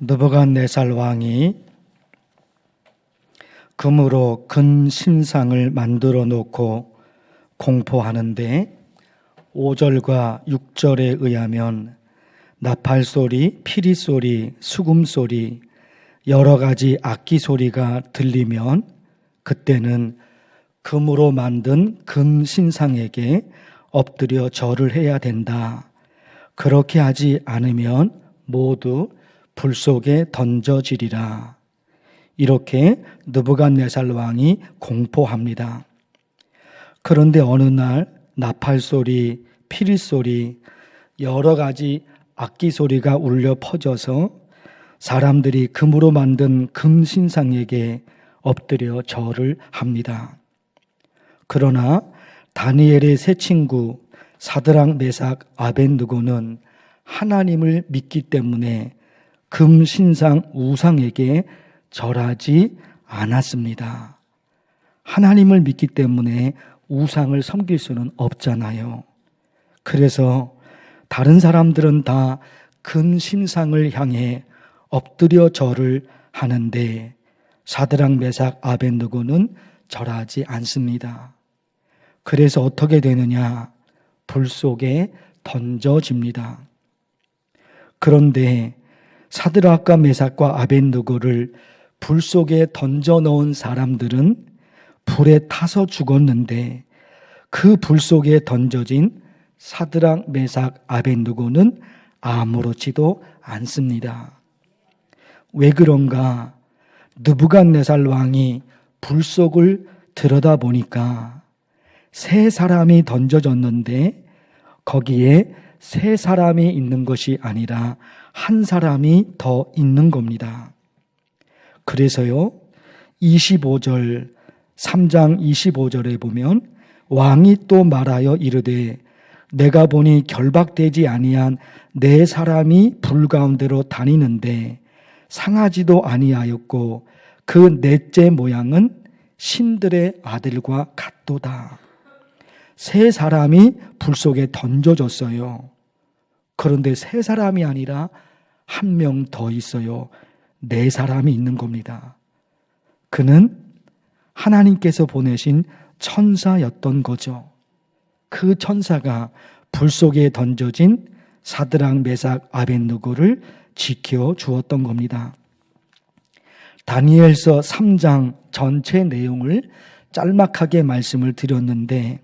느부갓네살 왕이 금으로 큰 신상을 만들어 놓고 공포하는데 5절과 6절에 의하면 나팔소리, 피리소리, 수금소리, 여러 가지 악기 소리가 들리면 그때는 금으로 만든 금 신상에게 엎드려 절을 해야 된다. 그렇게 하지 않으면 모두 불 속에 던져지리라. 이렇게 느부갓네살 왕이 공포합니다. 그런데 어느 날 나팔소리, 피리소리, 여러 가지 악기 소리가 울려 퍼져서 사람들이 금으로 만든 금 신상에게 엎드려 절을 합니다. 그러나 다니엘의 세 친구 사드락, 메삭, 아벳느고는 하나님을 믿기 때문에 금 신상 우상에게 절하지 않았습니다. 하나님을 믿기 때문에 우상을 섬길 수는 없잖아요. 그래서 다른 사람들은 다 금 신상을 향해 엎드려 절을 하는데 사드락, 메삭, 아벳느고는 절하지 않습니다. 그래서 어떻게 되느냐? 불 속에 던져집니다. 그런데 사드락과 메삭과 아벳느고를 불 속에 던져 넣은 사람들은 불에 타서 죽었는데 그 불 속에 던져진 사드락, 메삭, 아벳느고는 아무렇지도 않습니다. 왜 그런가? 느부갓네살 왕이 불 속을 들여다보니까 세 사람이 던져졌는데 거기에 세 사람이 있는 것이 아니라 한 사람이 더 있는 겁니다. 그래서요, 25절, 3장 25절에 보면 왕이 또 말하여 이르되 내가 보니 결박되지 아니한 네 사람이 불 가운데로 다니는데 상하지도 아니하였고 그 넷째 모양은 신들의 아들과 같도다. 세 사람이 불 속에 던져졌어요. 그런데 세 사람이 아니라 한 명 더 있어요. 네 사람이 있는 겁니다. 그는 하나님께서 보내신 천사였던 거죠. 그 천사가 불 속에 던져진 사드락, 메삭, 아벳느고를 지켜 주었던 겁니다. 다니엘서 3장 전체 내용을 짤막하게 말씀을 드렸는데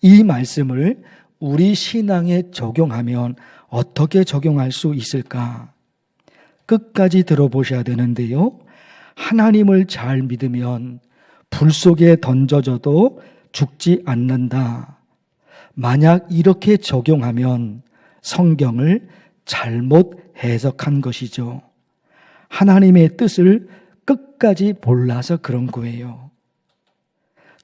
이 말씀을 우리 신앙에 적용하면 어떻게 적용할 수 있을까? 끝까지 들어보셔야 되는데요. 하나님을 잘 믿으면 불 속에 던져져도 죽지 않는다. 만약 이렇게 적용하면 성경을 잘못 해석한 것이죠. 하나님의 뜻을 끝까지 몰라서 그런 거예요.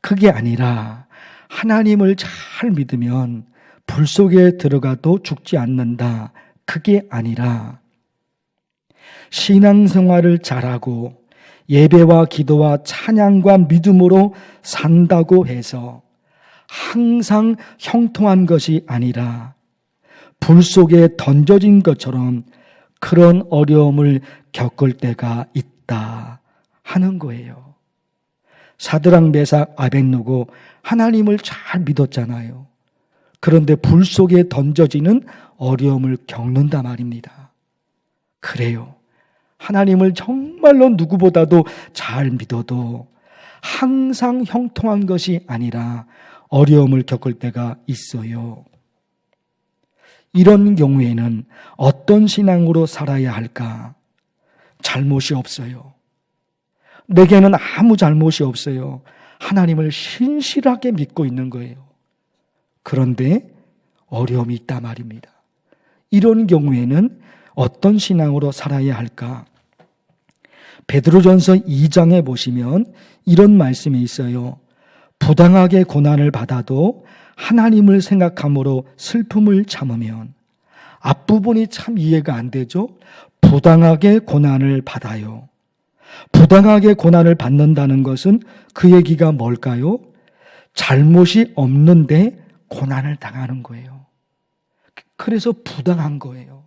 그게 아니라 하나님을 잘 믿으면 불 속에 들어가도 죽지 않는다. 그게 아니라 신앙생활을 잘하고 예배와 기도와 찬양과 믿음으로 산다고 해서 항상 형통한 것이 아니라 불 속에 던져진 것처럼 그런 어려움을 겪을 때가 있다 하는 거예요. 사드락, 메삭, 아벳느고 하나님을 잘 믿었잖아요. 그런데 불 속에 던져지는 어려움을 겪는다 말입니다. 그래요. 하나님을 정말로 누구보다도 잘 믿어도 항상 형통한 것이 아니라 어려움을 겪을 때가 있어요. 이런 경우에는 어떤 신앙으로 살아야 할까? 잘못이 없어요. 내게는 아무 잘못이 없어요. 하나님을 신실하게 믿고 있는 거예요. 그런데 어려움이 있다 말입니다. 이런 경우에는 어떤 신앙으로 살아야 할까? 베드로전서 2장에 보시면 이런 말씀이 있어요. 부당하게 고난을 받아도 하나님을 생각함으로 슬픔을 참으면, 앞부분이 참 이해가 안 되죠? 부당하게 고난을 받아요. 부당하게 고난을 받는다는 것은 그 얘기가 뭘까요? 잘못이 없는데 고난을 당하는 거예요. 그래서 부당한 거예요.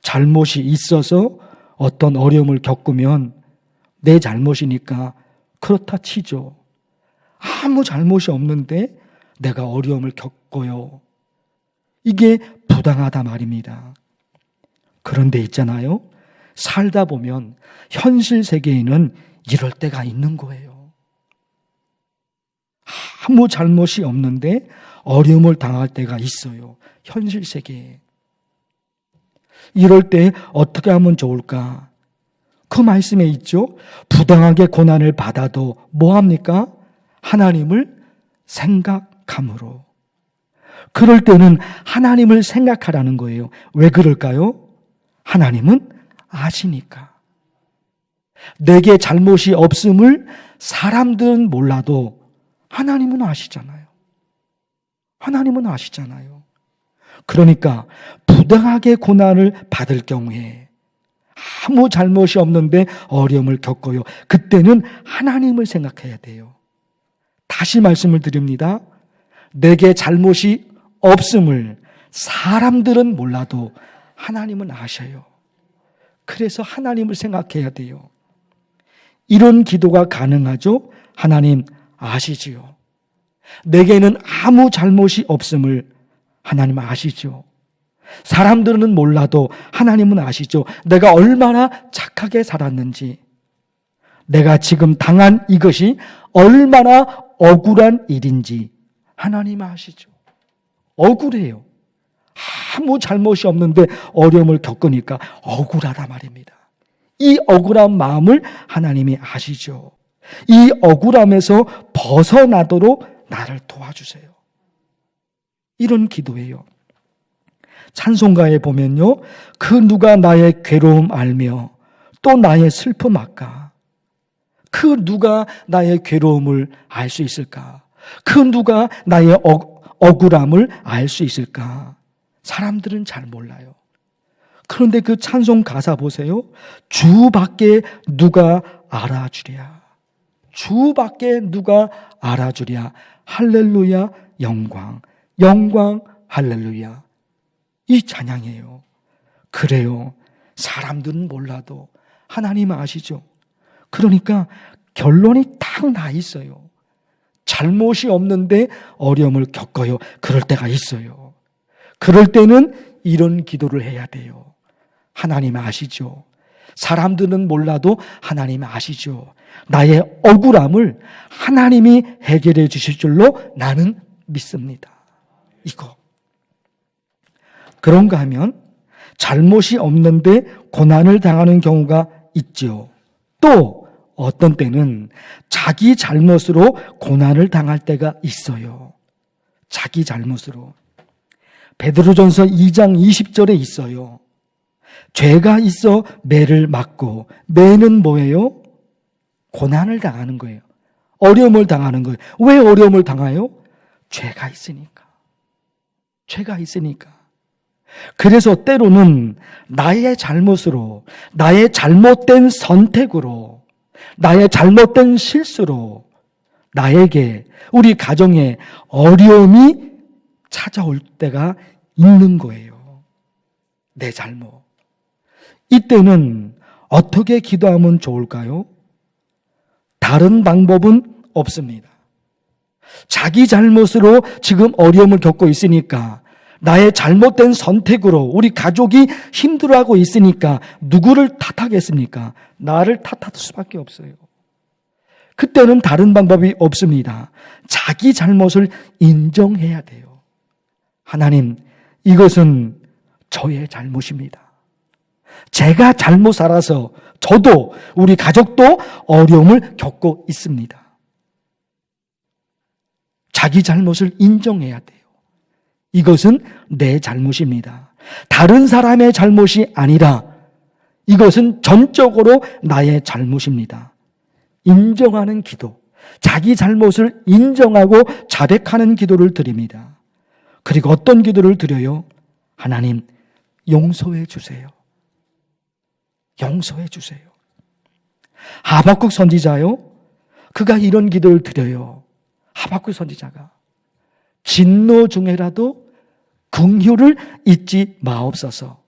잘못이 있어서 어떤 어려움을 겪으면 내 잘못이니까 그렇다 치죠. 아무 잘못이 없는데 내가 어려움을 겪어요. 이게 부당하다 말입니다. 그런데 있잖아요. 살다 보면 현실 세계에는 이럴 때가 있는 거예요. 아무 잘못이 없는데 어려움을 당할 때가 있어요. 현실 세계에. 이럴 때 어떻게 하면 좋을까? 그 말씀에 있죠. 부당하게 고난을 받아도 뭐합니까? 하나님을 생각함으로. 그럴 때는 하나님을 생각하라는 거예요. 왜 그럴까요? 하나님은 아시니까. 내게 잘못이 없음을 사람들은 몰라도 하나님은 아시잖아요. 하나님은 아시잖아요. 그러니까 부당하게 고난을 받을 경우에 아무 잘못이 없는데 어려움을 겪어요. 그때는 하나님을 생각해야 돼요. 다시 말씀을 드립니다. 내게 잘못이 없음을 사람들은 몰라도 하나님은 아셔요. 그래서 하나님을 생각해야 돼요. 이런 기도가 가능하죠? 하나님 아시지요. 내게는 아무 잘못이 없음을 하나님 아시죠. 사람들은 몰라도 하나님은 아시죠. 내가 얼마나 착하게 살았는지, 내가 지금 당한 이것이 얼마나 억울한 일인지 하나님 아시죠. 억울해요. 아무 잘못이 없는데 어려움을 겪으니까 억울하다 말입니다. 이 억울한 마음을 하나님이 아시죠. 이 억울함에서 벗어나도록 나를 도와주세요. 이런 기도예요. 찬송가에 보면요, 그 누가 나의 괴로움 알며 또 나의 슬픔 아까. 그 누가 나의 괴로움을 알 수 있을까? 그 누가 나의 억울함을 알 수 있을까? 사람들은 잘 몰라요. 그런데 그 찬송 가사 보세요. 주밖에 누가 알아주랴. 주밖에 누가 알아주랴. 할렐루야 영광. 영광 할렐루야. 이 찬양이에요. 그래요. 사람들은 몰라도 하나님 아시죠. 그러니까 결론이 딱 나 있어요. 잘못이 없는데 어려움을 겪어요. 그럴 때가 있어요. 그럴 때는 이런 기도를 해야 돼요. 하나님 아시죠. 사람들은 몰라도 하나님 아시죠. 나의 억울함을 하나님이 해결해 주실 줄로 나는 믿습니다. 이거. 그런가 하면 잘못이 없는데 고난을 당하는 경우가 있죠. 또 어떤 때는 자기 잘못으로 고난을 당할 때가 있어요. 자기 잘못으로. 베드로전서 2장 20절에 있어요. 죄가 있어 매를 맞고, 매는 뭐예요? 고난을 당하는 거예요. 어려움을 당하는 거예요. 왜 어려움을 당해요? 죄가 있으니까. 죄가 있으니까. 그래서 때로는 나의 잘못으로, 나의 잘못된 선택으로, 나의 잘못된 실수로 나에게, 우리 가정에 어려움이 찾아올 때가 있는 거예요. 내 잘못. 이때는 어떻게 기도하면 좋을까요? 다른 방법은 없습니다. 자기 잘못으로 지금 어려움을 겪고 있으니까, 나의 잘못된 선택으로 우리 가족이 힘들어하고 있으니까 누구를 탓하겠습니까? 나를 탓할 수밖에 없어요. 그때는 다른 방법이 없습니다. 자기 잘못을 인정해야 돼요. 하나님, 이것은 저의 잘못입니다. 제가 잘못 살아서 저도, 우리 가족도 어려움을 겪고 있습니다. 자기 잘못을 인정해야 돼요. 이것은 내 잘못입니다. 다른 사람의 잘못이 아니라 이것은 전적으로 나의 잘못입니다. 인정하는 기도, 자기 잘못을 인정하고 자백하는 기도를 드립니다. 그리고 어떤 기도를 드려요? 하나님, 용서해 주세요. 용서해 주세요. 하박국 선지자요, 그가 이런 기도를 드려요. 하박국 선지자가 진노 중에라도 긍휼을 잊지 마옵소서.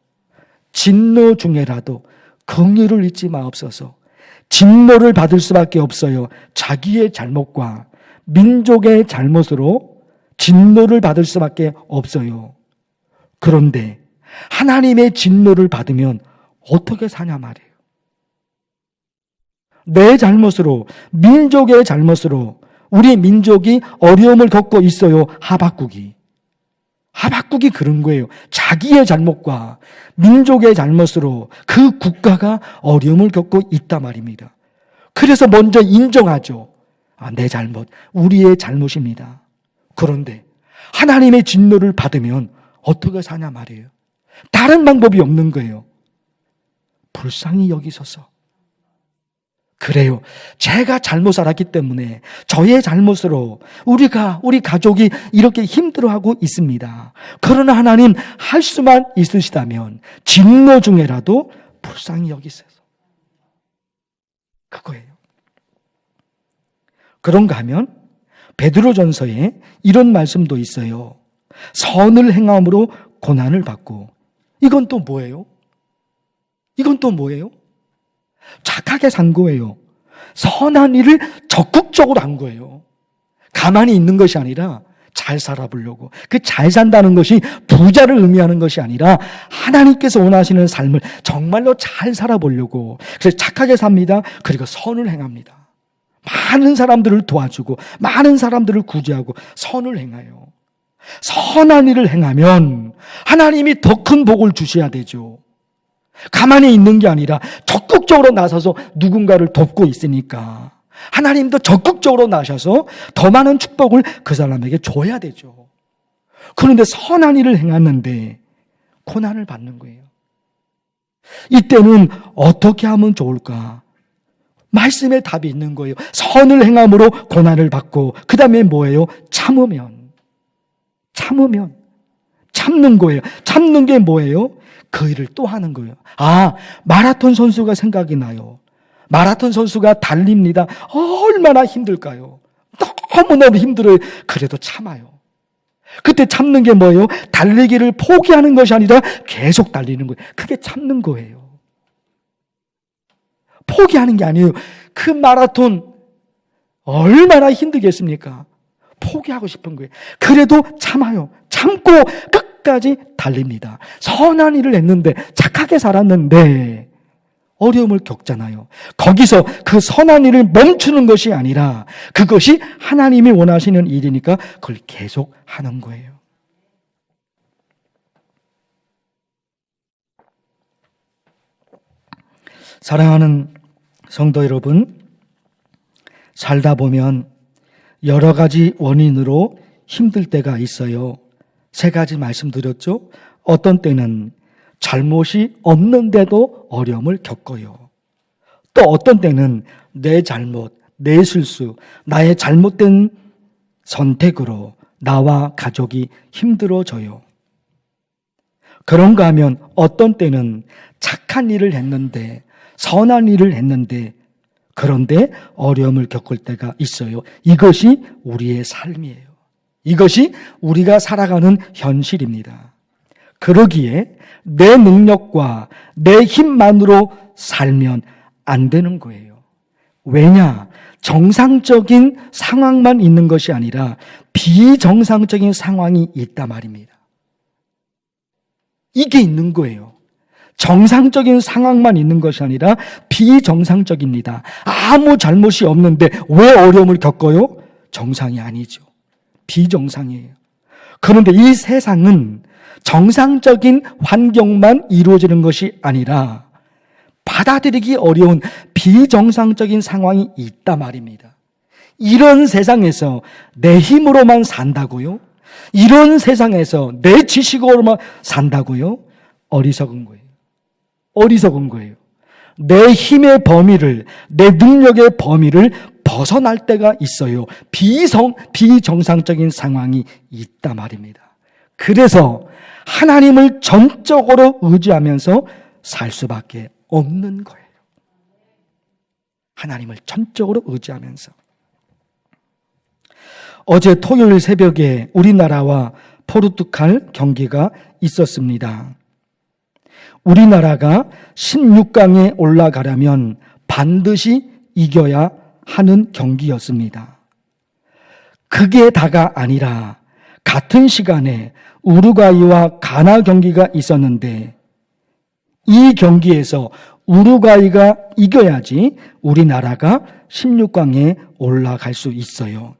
진노 중에라도 긍휼을 잊지 마옵소서. 진노를 받을 수밖에 없어요. 자기의 잘못과 민족의 잘못으로 진노를 받을 수밖에 없어요. 그런데 하나님의 진노를 받으면 어떻게 사냐 말이에요. 내 잘못으로, 민족의 잘못으로 우리 민족이 어려움을 겪고 있어요. 하박국이 그런 거예요. 자기의 잘못과 민족의 잘못으로 그 국가가 어려움을 겪고 있단 말입니다. 그래서 먼저 인정하죠. 내 잘못, 우리의 잘못입니다. 그런데 하나님의 진노를 받으면 어떻게 사냐 말이에요. 다른 방법이 없는 거예요. 불쌍히 여기소서. 그래요. 제가 잘못 살았기 때문에 저의 잘못으로 우리 가족이 이렇게 힘들어하고 있습니다. 그러나 하나님 할 수만 있으시다면 진노 중에라도 불쌍히 여기소서. 그거예요. 그런가 하면 베드로전서에 이런 말씀도 있어요. 선을 행함으로 고난을 받고. 이건 또 뭐예요? 착하게 산 거예요. 선한 일을 적극적으로 한 거예요. 가만히 있는 것이 아니라 잘 살아보려고. 그 잘 산다는 것이 부자를 의미하는 것이 아니라 하나님께서 원하시는 삶을 정말로 잘 살아보려고. 그래서 착하게 삽니다. 그리고 선을 행합니다. 많은 사람들을 도와주고 많은 사람들을 구제하고 선을 행해요. 선한 일을 행하면 하나님이 더 큰 복을 주셔야 되죠. 가만히 있는 게 아니라 적극적으로 나서서 누군가를 돕고 있으니까 하나님도 적극적으로 나셔서 더 많은 축복을 그 사람에게 줘야 되죠. 그런데 선한 일을 행했는데 고난을 받는 거예요. 이때는 어떻게 하면 좋을까? 말씀에 답이 있는 거예요. 선을 행함으로 고난을 받고 그 다음에 뭐예요? 참는 거예요. 참는 게 뭐예요? 그 일을 또 하는 거예요. 마라톤 선수가 생각이 나요. 마라톤 선수가 달립니다. 얼마나 힘들까요? 너무너무 힘들어요. 그래도 참아요. 그때 참는 게 뭐예요? 달리기를 포기하는 것이 아니라 계속 달리는 거예요. 그게 참는 거예요. 포기하는 게 아니에요. 그 마라톤 얼마나 힘들겠습니까? 포기하고 싶은 거예요. 그래도 참아요. 참고 끝까지 달립니다. 선한 일을 했는데, 착하게 살았는데 어려움을 겪잖아요. 거기서 그 선한 일을 멈추는 것이 아니라 그것이 하나님이 원하시는 일이니까 그걸 계속 하는 거예요. 사랑하는 성도 여러분, 살다 보면 여러 가지 원인으로 힘들 때가 있어요. 3가지 말씀드렸죠. 어떤 때는 잘못이 없는데도 어려움을 겪어요. 또 어떤 때는 내 잘못, 내 실수, 나의 잘못된 선택으로 나와 가족이 힘들어져요. 그런가 하면 어떤 때는 착한 일을 했는데, 선한 일을 했는데 그런데 어려움을 겪을 때가 있어요. 이것이 우리의 삶이에요. 이것이 우리가 살아가는 현실입니다. 그러기에 내 능력과 내 힘만으로 살면 안 되는 거예요. 왜냐? 정상적인 상황만 있는 것이 아니라 비정상적인 상황이 있단 말입니다. 이게 있는 거예요. 정상적인 상황만 있는 것이 아니라 비정상적입니다. 아무 잘못이 없는데 왜 어려움을 겪어요? 정상이 아니죠. 비정상이에요. 그런데 이 세상은 정상적인 환경만 이루어지는 것이 아니라 받아들이기 어려운 비정상적인 상황이 있단 말입니다. 이런 세상에서 내 힘으로만 산다고요? 이런 세상에서 내 지식으로만 산다고요? 어리석은 거예요. 내 힘의 범위를, 내 능력의 범위를 벗어날 때가 있어요. 비정상적인 상황이 있단 말입니다. 그래서 하나님을 전적으로 의지하면서 살 수밖에 없는 거예요. 하나님을 전적으로 의지하면서. 어제 토요일 새벽에 우리나라와 포르투갈 경기가 있었습니다. 우리나라가 16강에 올라가려면 반드시 이겨야 하는 경기였습니다. 그게 다가 아니라 같은 시간에 우루과이와 가나 경기가 있었는데 이 경기에서 우루과이가 이겨야지 우리나라가 16강에 올라갈 수 있어요.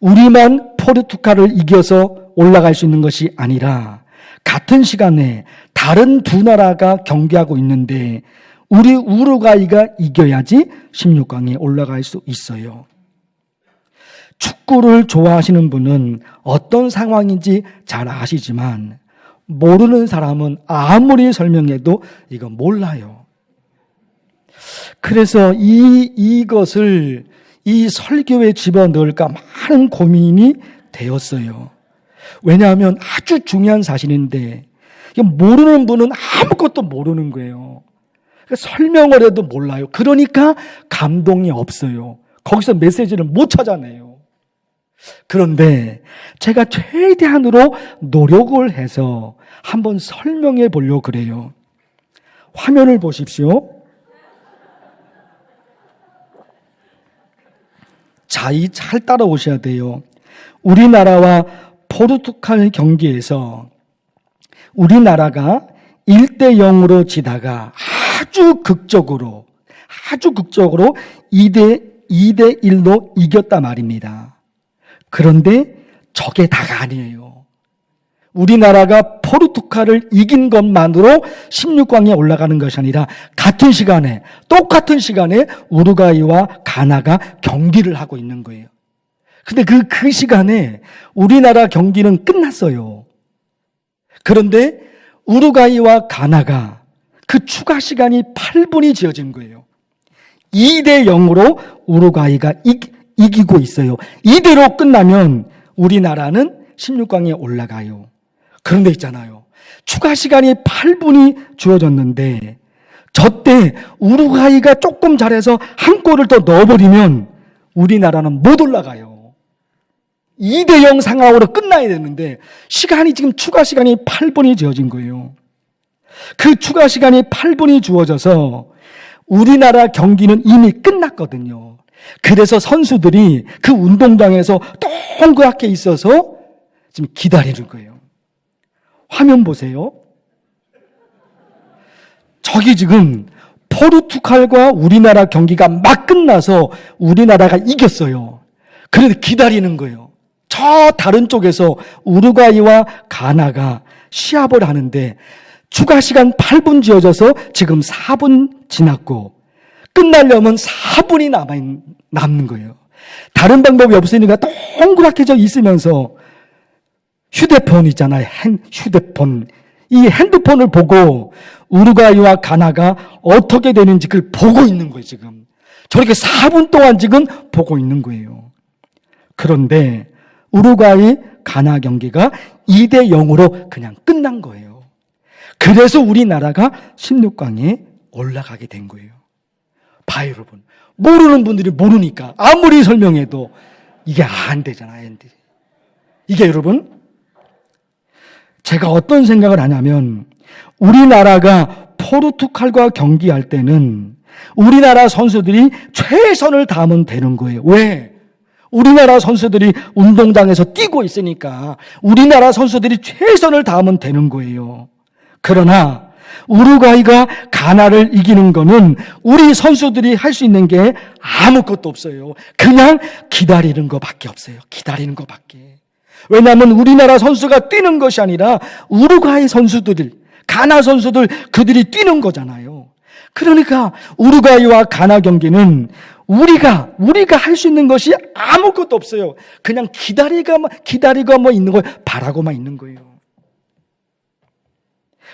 우리만 포르투갈을 이겨서 올라갈 수 있는 것이 아니라 같은 시간에 다른 두 나라가 경기하고 있는데 우리 우루과이가 이겨야지 16강에 올라갈 수 있어요. 축구를 좋아하시는 분은 어떤 상황인지 잘 아시지만 모르는 사람은 아무리 설명해도 이거 몰라요. 그래서 이것을 이 설교에 집어넣을까 많은 고민이 되었어요. 왜냐하면 아주 중요한 사실인데 모르는 분은 아무것도 모르는 거예요. 설명을 해도 몰라요. 그러니까 감동이 없어요. 거기서 메시지를 못 찾아내요. 그런데 제가 최대한으로 노력을 해서 한번 설명해 보려고 그래요. 화면을 보십시오. 자, 잘 따라오셔야 돼요. 우리나라와 포르투갈 경기에서 우리나라가 1대0으로 지다가 아주 극적으로 2대1로 이겼단 말입니다. 그런데 저게 다가 아니에요. 우리나라가 포르투갈을 이긴 것만으로 16강에 올라가는 것이 아니라 똑같은 시간에 우루과이와 가나가 경기를 하고 있는 거예요. 근데 그 시간에 우리나라 경기는 끝났어요. 그런데 우루과이와 가나가 그 추가 시간이 8분이 지어진 거예요. 2대0으로 우루과이가 이기고 있어요. 이대로 끝나면 우리나라는 16강에 올라가요. 그런데 있잖아요. 추가 시간이 8분이 주어졌는데 저때 우루과이가 조금 잘해서 한 골을 더 넣어버리면 우리나라는 못 올라가요. 2대0 상황으로 끝나야 되는데 지금 추가 시간이 8분이 주어진 거예요. 그 추가 시간이 8분이 주어져서 우리나라 경기는 이미 끝났거든요. 그래서 선수들이 그 운동장에서 동그랗게 있어서 지금 기다리는 거예요. 화면 보세요. 저기 지금 포르투갈과 우리나라 경기가 막 끝나서 우리나라가 이겼어요. 그래도 기다리는 거예요. 저 다른 쪽에서 우루과이와 가나가 시합을 하는데 추가 시간 8분 지어져서 지금 4분 지났고 끝나려면 4분이 남는 거예요. 다른 방법이 없으니까 동그랗게 저 있으면서 휴대폰 있잖아요. 휴대폰. 이 핸드폰을 보고 우루과이와 가나가 어떻게 되는지 그걸 보고 있는 거예요, 지금. 저렇게 4분 동안 지금 보고 있는 거예요. 그런데 우루과이 가나 경기가 2대0으로 그냥 끝난 거예요. 그래서 우리나라가 16강에 올라가게 된 거예요. 봐요, 여러분. 모르는 분들이 모르니까 아무리 설명해도 이게 안 되잖아요. 이게 여러분, 제가 어떤 생각을 하냐면 우리나라가 포르투갈과 경기할 때는 우리나라 선수들이 최선을 다하면 되는 거예요. 왜? 우리나라 선수들이 운동장에서 뛰고 있으니까 우리나라 선수들이 최선을 다하면 되는 거예요. 그러나 우루과이가 가나를 이기는 거는 우리 선수들이 할 수 있는 게 아무것도 없어요. 그냥 기다리는 것밖에 없어요. 기다리는 것밖에. 왜냐하면 우리나라 선수가 뛰는 것이 아니라 우루과이 선수들, 가나 선수들 그들이 뛰는 거잖아요. 그러니까 우루과이와 가나 경기는 우리가 할 수 있는 것이 아무것도 없어요. 그냥 기다리고 있는 걸 바라고만 있는 거예요.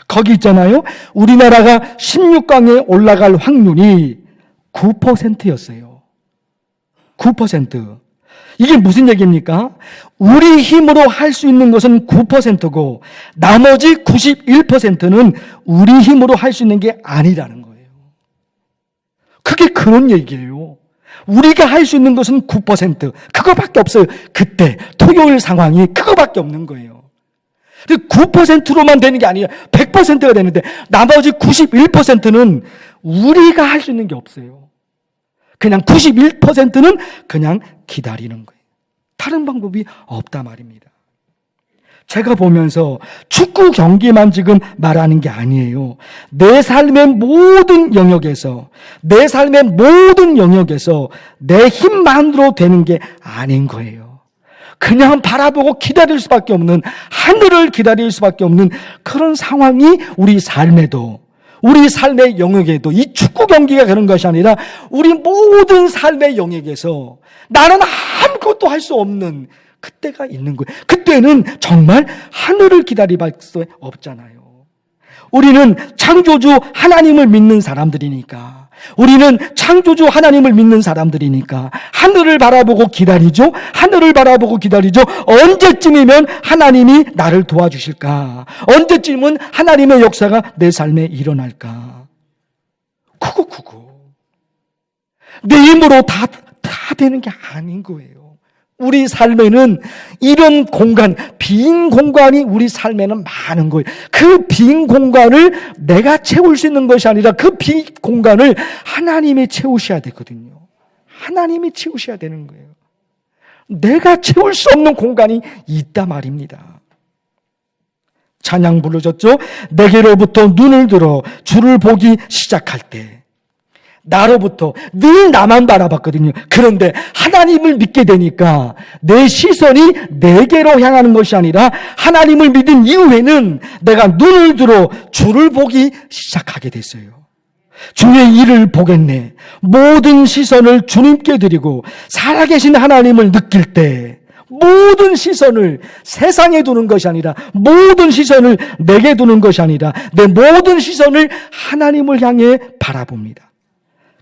거기 있잖아요. 우리나라가 16강에 올라갈 확률이 9%였어요. 9%. 이게 무슨 얘기입니까? 우리 힘으로 할 수 있는 것은 9%고 나머지 91%는 우리 힘으로 할 수 있는 게 아니라는 거예요. 그게 그런 얘기예요. 우리가 할 수 있는 것은 9%. 그거밖에 없어요. 그때 토요일 상황이 그거밖에 없는 거예요. 9%로만 되는 게 아니에요. 100%가 되는데 나머지 91%는 우리가 할 수 있는 게 없어요. 그냥 91%는 그냥 기다리는 거예요. 다른 방법이 없다 말입니다. 제가 보면서 축구 경기만 지금 말하는 게 아니에요. 내 삶의 모든 영역에서 내 힘만으로 되는 게 아닌 거예요. 그냥 바라보고 기다릴 수밖에 없는, 하늘을 기다릴 수밖에 없는 그런 상황이 우리 삶의 영역에도, 이 축구 경기가 그런 것이 아니라 우리 모든 삶의 영역에서 나는 아무것도 할 수 없는 그때가 있는 거예요. 그때는 정말 하늘을 기다릴 수 없잖아요. 우리는 창조주 하나님을 믿는 사람들이니까, 하늘을 바라보고 기다리죠. 언제쯤이면 하나님이 나를 도와주실까? 언제쯤은 하나님의 역사가 내 삶에 일어날까? 그거 내 힘으로 다 되는 게 아닌 거예요. 우리 삶에는 이런 빈 공간이 우리 삶에는 많은 거예요. 그 빈 공간을 내가 채울 수 있는 것이 아니라 그 빈 공간을 하나님이 채우셔야 되거든요. 하나님이 채우셔야 되는 거예요. 내가 채울 수 없는 공간이 있다 말입니다. 찬양 불러줬죠? 내게로부터 눈을 들어 주를 보기 시작할 때, 나로부터 늘 나만 바라봤거든요. 그런데 하나님을 믿게 되니까 내 시선이 내게로 향하는 것이 아니라 하나님을 믿은 이후에는 내가 눈을 들어 주를 보기 시작하게 됐어요. 주의 일을 보겠네. 모든 시선을 주님께 드리고 살아계신 하나님을 느낄 때, 모든 시선을 세상에 두는 것이 아니라, 모든 시선을 내게 두는 것이 아니라 내 모든 시선을 하나님을 향해 바라봅니다.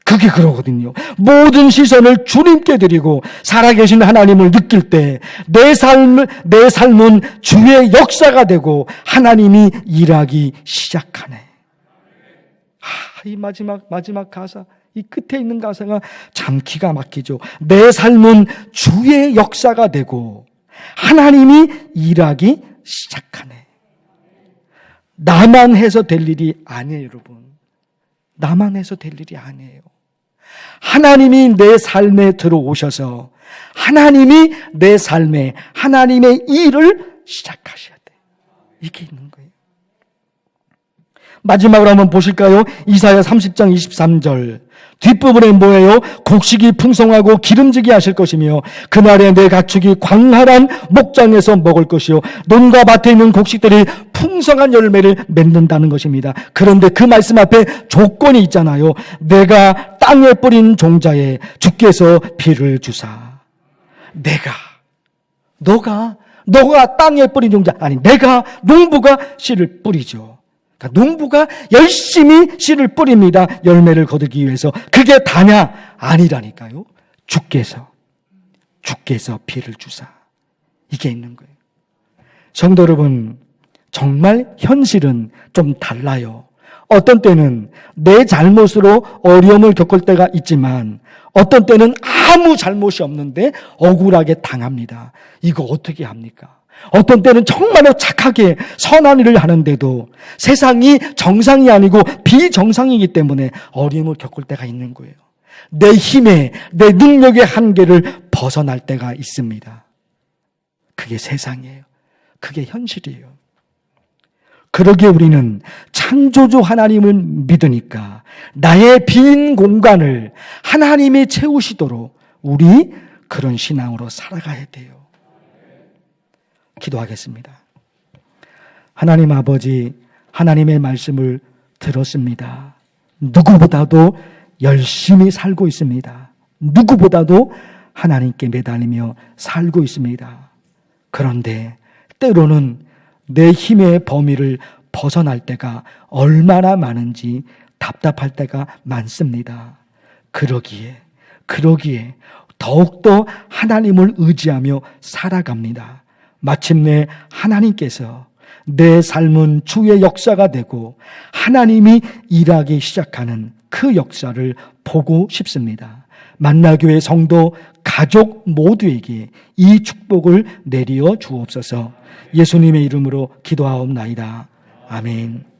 그게 그러거든요. 모든 시선을 주님께 드리고 살아계신 하나님을 느낄 때 내 삶은 주의 역사가 되고 하나님이 일하기 시작하네. 이 마지막 가사, 이 끝에 있는 가사가 참 기가 막히죠. 내 삶은 주의 역사가 되고 하나님이 일하기 시작하네. 나만 해서 될 일이 아니에요, 여러분. 나만 해서 될 일이 아니에요. 하나님이 내 삶에 들어오셔서 하나님이 내 삶에 하나님의 일을 시작하셔야 돼요. 이게 있는 거예요. 마지막으로 한번 보실까요? 이사야 30장 23절. 뒷부분에 뭐예요? 곡식이 풍성하고 기름지게 하실 것이며 그날에 내 가축이 광활한 목장에서 먹을 것이요 논과 밭에 있는 곡식들이 풍성한 열매를 맺는다는 것입니다. 그런데 그 말씀 앞에 조건이 있잖아요. 내가 땅에 뿌린 종자에 주께서 비를 주사. 너가 땅에 뿌린 종자, 아니 내가, 농부가 씨를 뿌리죠. 농부가 열심히 씨를 뿌립니다. 열매를 거두기 위해서. 그게 다냐? 아니라니까요. 주께서 비를 주사. 이게 있는 거예요. 성도 여러분, 정말 현실은 좀 달라요. 어떤 때는 내 잘못으로 어려움을 겪을 때가 있지만 어떤 때는 아무 잘못이 없는데 억울하게 당합니다. 이거 어떻게 합니까? 어떤 때는 정말로 착하게 선한 일을 하는데도 세상이 정상이 아니고 비정상이기 때문에 어려움을 겪을 때가 있는 거예요. 내 힘에, 내 능력의 한계를 벗어날 때가 있습니다. 그게 세상이에요. 그게 현실이에요. 그러기에 우리는 창조주 하나님을 믿으니까 나의 빈 공간을 하나님이 채우시도록 우리 그런 신앙으로 살아가야 돼요. 기도하겠습니다. 하나님 아버지, 하나님의 말씀을 들었습니다. 누구보다도 열심히 살고 있습니다. 누구보다도 하나님께 매달리며 살고 있습니다. 그런데 때로는 내 힘의 범위를 벗어날 때가 얼마나 많은지 답답할 때가 많습니다. 그러기에 더욱더 하나님을 의지하며 살아갑니다. 마침내 하나님께서 내 삶은 주의 역사가 되고 하나님이 일하기 시작하는 그 역사를 보고 싶습니다. 만나교회 성도 가족 모두에게 이 축복을 내리어 주옵소서. 예수님의 이름으로 기도하옵나이다. 아멘.